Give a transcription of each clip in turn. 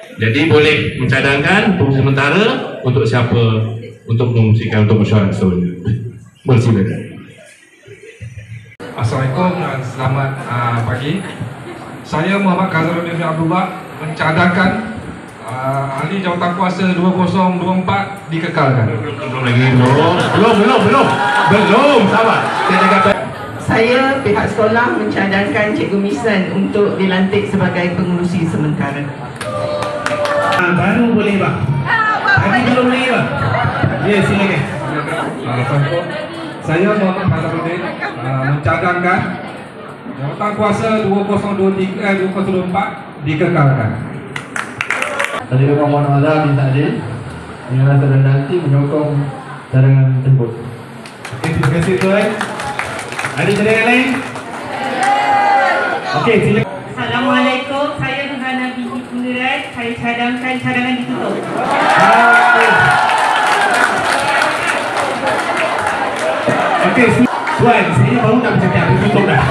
Jadi boleh mencadangkan untuk sementara untuk siapa untuk mengungsikan untuk mesyuarat seterusnya. Bersilakan. Assalamualaikum dan selamat pagi. Saya Muhammad Khazaruddin Abdullah mencadangkan ahli jawatan kuasa 2024 dikekalkan. Belum, sabar. Saya pihak sekolah mencadangkan Cikgu Misan untuk dilantik sebagai pengurusi sementara. Baru boleh bang. Tadi belum boleh bang. Ya, silakan. Saya Muhammad Khazaruddin mencadangkan jawatan kuasa 2024 dikekalkan. Tadi Bapak Mohon Allah minta adil dengan antara nanti menyokong cadangan tersebut. Okey, terima kasih tuan. Ada cadangan lain? Okey, silakan. Assalamualaikum, saya Nurhana binti Pengerat. Saya cadangkan cadangan ditutup. Okey, tuan, saya baru nak bercakap, ditutup dah.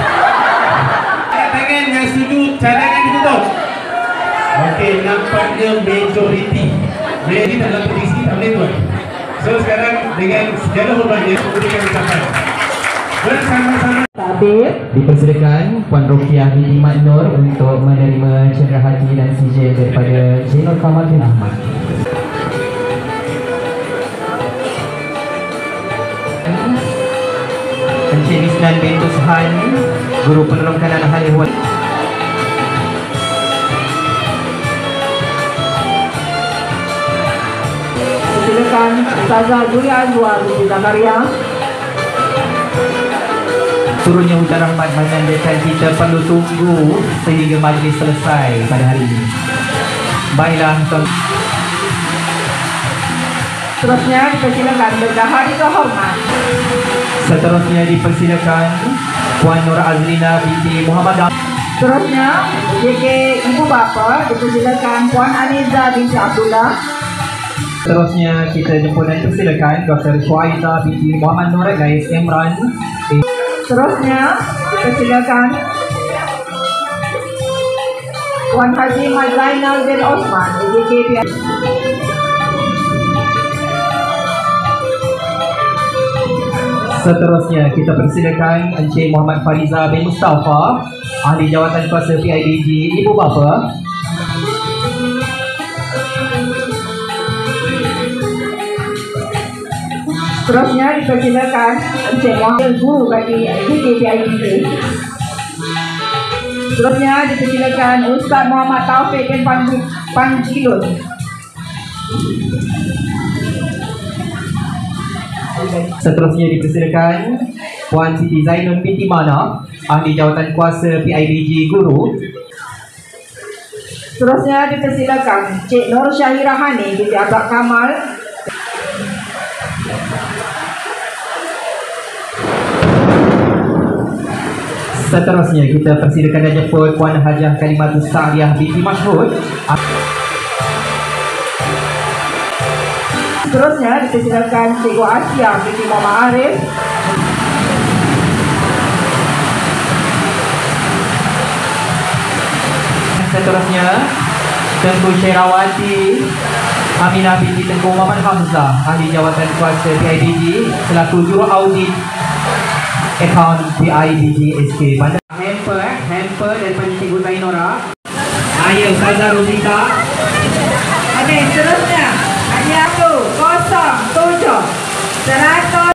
Tangan yang setuju cadangan ditutup. Okey, nampaknya majoriti. Jadi dalam petisi tak boleh tuan. So sekarang dengan segala hormatnya memberikan ucapan. Bersama-sama. Tabir dipersilakan Puan Rofiah binti Mat Nur untuk menerima cenderahati dan sijil daripada Zainul Kamaludin Ahmad. Encik Misnan bintu Suhan, Guru Penolong Kanan Ahli Hewan. Silakan Ustazah Julia Azwar binti Zakaria. Turunnya hujan rahmat menandakan kita perlu tunggu sehingga majlis selesai pada hari ini. Baiklah, tuan. Seterusnya dipersilakan Berdahari Kehormat. Seterusnya dipersilakan Puan Nur Azlina binti Muhammad. Seterusnya JK Ibu Bapa dipersilakan Puan Aniza binti Abdullah. Seterusnya kita jemput dan persilakan Dr. Shuaiza binti Muhammad Nur Gais Imran. Seterusnya dipersilakan Puan Haji Mat Zainal bin Osman JKP. Seterusnya kita persilakan Encik Muhammad Fariza bin Mustafa, Ahli Jawatan Kuasa PIBG Ibu Bapa. Seterusnya dipersilakan Encik Muhammad Guru bagi JKPIBG. Seterusnya dipersilakan Ustaz Muhammad Taufik bin Panjilun. Seterusnya dipersilakan Puan Siti Zainun binti Mana, Ahli Jawatan Kuasa PIBG Guru. Seterusnya dipersilakan Cik Nur Syahira Hani binti Abad Kamal. Seterusnya kita persilakan dan jemput Puan Hajah Kalimatus Sa'diyah binti Mashhud. Seterusnya dipersilakan Cikgu Asia binti Muhammad Arif. Seterusnya Tengku Syairawati Aminah binti Tengku Muhammad Hamzah, Ahli Jawatan Kuasa PIBG selaku Juru Audit Akaun PIBG SK. Hamper daripada Cikgu Zainora. Ayah Ustazah Rosita. Okey, seterusnya hadiah tu 07 100.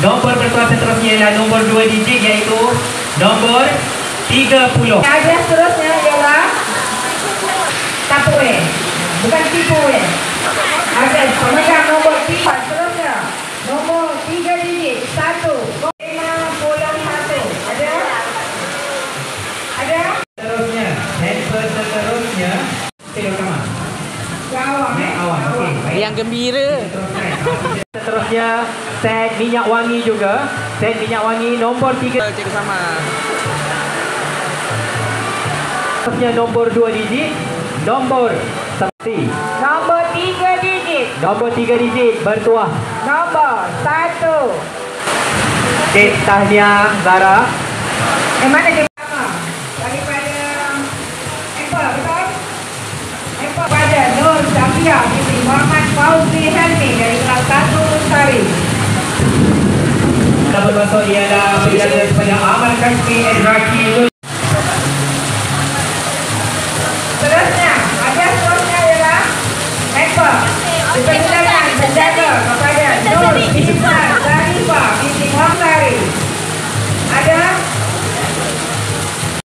Nombor bertuah seterusnya ialah nombor 2 digit, iaitu nombor 30. Hadiah seterusnya ialah Tupperware, bukan Tupperware. Ada pemegang nombor 4 seterusnya. Nombor 3 digit 151. Ada? Seterusnya, hamper seterusnya. Silakan. Awak Awak, okey. Yang gembira. Seterusnya, set minyak wangi juga. Set minyak wangi nombor 3. Cikgu sama. Seterusnya nombor 2 digit. Nombor seperti. Nombor 3 digit. Nombor 3 digit bertuah. Nombor 1. Kek tahniah Zara. Mana dia pertama? 3 binti Muhammad Fauzi Helmi dari kelas 1 Lestari. Kita bermasuk ialah pilihan kepada Amal Kasmi Edraki. Seterusnya ialah Ekor. Dipersilakan menjaga kepada Nur Isma Zarifah binti Muhammad. Ada?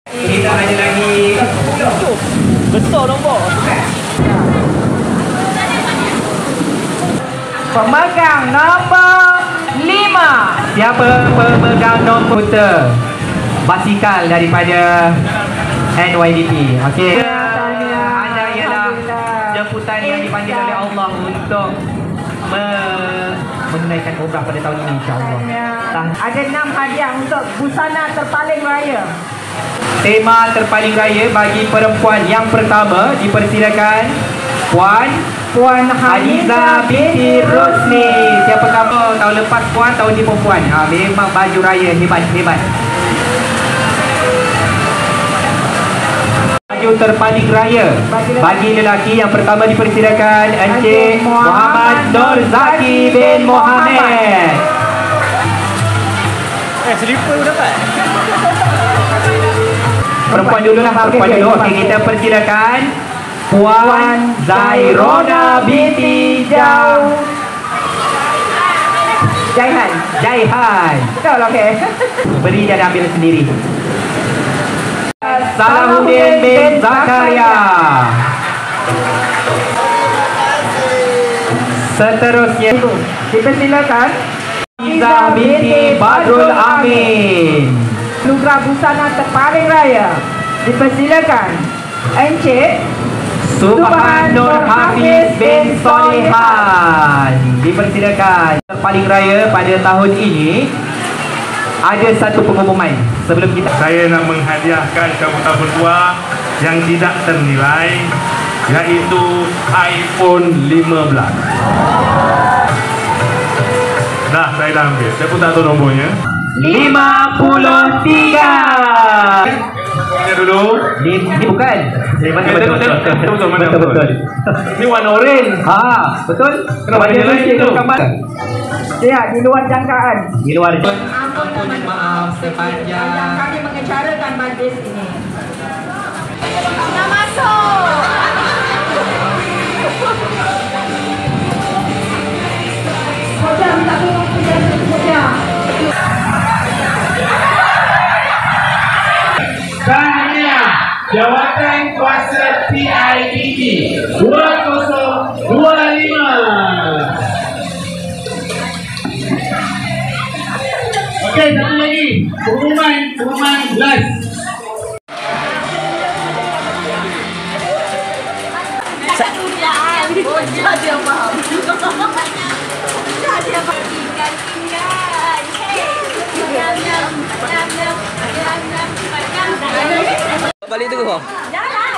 Kita ada lagi Besar nombor. Pemegang nombor 5. siapa pemegang nombor komputer basikal daripada NYDP. Okey. Anda ialah jemputan yang dipanggil oleh Allah untuk menunaikan umrah pada tahun ini, insya-Allah. Ada 6 hadiah untuk busana terpaling raya. Tema terpaling raya bagi perempuan yang pertama dipersilakan Puan Haniza binti Rosni. Siapa kamu tahun lepas puan, tahun ni perempuan. Memang baju raya hebat. Baju terpaling raya bagi lelaki yang pertama dipersilakan Encik Muhammad Nur Zaki bin Mohamed. Selipar dapat. Perempuan dulu lah, perempuan dulu. Okey, kita persilakan Puan Zairona binti Jaihan. Betul, okey. Beri dan ambil sendiri. Salahuddin bin Zakaria. Seterusnya Dipersilakan Iza binti Badrul Amin. Anugerah busana terpaling raya. Dipersilakan Encik Subhan Nur Hafiz bin Solihan. Dipersilakan. Terpaling raya pada tahun ini ada satu pengumuman sebelum kita. Saya nak menghadiahkan kamu berdua yang tidak ternilai, iaitu iPhone 15. Dah, saya dah ambil. Saya pun tak tahu nombornya. 53. Ini dulu. Ini bukan. Betul. Ini warna orange. Betul. Kenapa dia lagi tu? Ya, di luar jangkaan. Di luar. Ampun Maaf sepanjang. kami mengacarakan majlis ini. Dah masuk. Hoja minta tolong Hoja. Selanjutnya, jawatan kuasa PIDD 2025. Okey, satu lagi. Pengumuman gelas. Dia faham. Dia faham. Tinggal. Hey. Balik tu kau. Jangan.